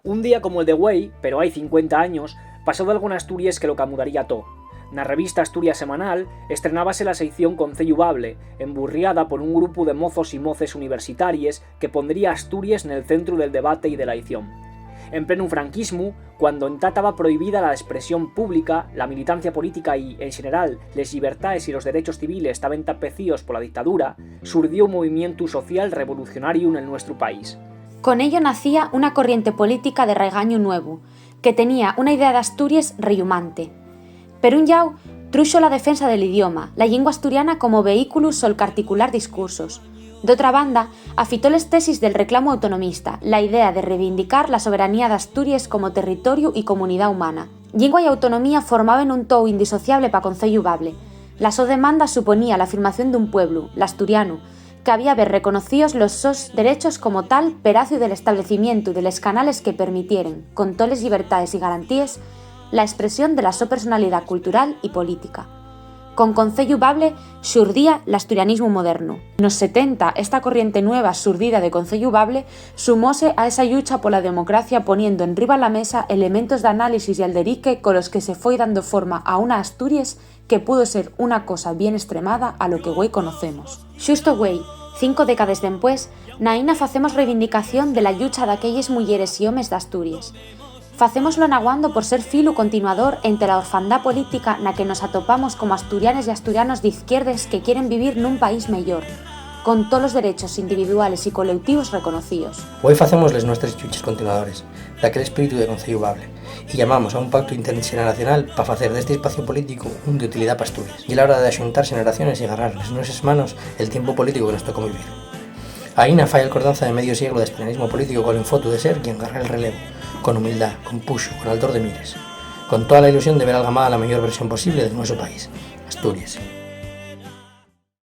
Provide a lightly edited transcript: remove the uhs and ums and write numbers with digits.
Un día como el de Güei, pero hai 50 años, pasou algo en Asturias que lo camudaría todo. Na revista Asturias Semanal estrenábase la sección Concellu Bable, emburriada por un grupo de mozos y moces universitarias que pondría Asturias nel centro del debate y de la edición. En pleno franquismo, cuando entá estaba prohibida la expresión pública, la militancia política y, en general, les libertades y los derechos civiles estaban tapecíos por la dictadura, surdió un movimiento social revolucionario en el nuestro país. Con ello nacía una corriente política de regaño nuevo, que tenía una idea de Asturias rellumante. Per un llau, truxo la defensa del idioma, la lengua asturiana como vehículo sol articular discursos. D'otra banda, afitó les tesis del reclamo autonomista, la idea de reivindicar la soberanía de Asturias como territorio y comunidad humana. Lengua y autonomía formaban un tou indisociable pa Concellu Bable. La so demanda suponía la afirmación de un pueblo, l'asturiano, que había ver reconocidos los sos derechos como tal peracio del establecimiento de les canales que permitieren, con toles libertades y garantías, la expresión de la so personalidad cultural y política. Con Concellu Bable xurdía l'asturianismo moderno. Nos 70, esta corriente nueva xurdida de Concellu Bable sumóse a esa lucha pola democracia poniendo enriba la mesa elementos de análisis y alderique con los que se foi dando forma a una Asturias que pudo ser una cosa bien extremada a lo que güei conocemos. Xusto güei, 5 décadas dempués, na ina facemos reivindicación de la lucha d'aquelles mulleres y homes de Asturias. Facémoslo naguando por ser filu continuador entre la orfandad política na que nos atopamos como asturianes y asturianos de izquierdes que quieren vivir nun país mellor, con todos los derechos individuales y colectivos reconocidos. Hoy facémosles nuestros chuches continuadores, daquel espíritu de Concellu Bable, y llamamos a un pacto intergeneracional para facer deste espacio político un de utilidad para Asturias, y a la hora de axuntar generaciones y agarrar en nuestras manos el tiempo político que nos tocó vivir. Aína fai el cordanza de medio siglo de asturianismo político con el infotu de ser quien agarra el relevo, con humildad, con puxo, con altor de mires, con toda la ilusión de ver algamada la mejor versión posible de nuestro país, Asturias.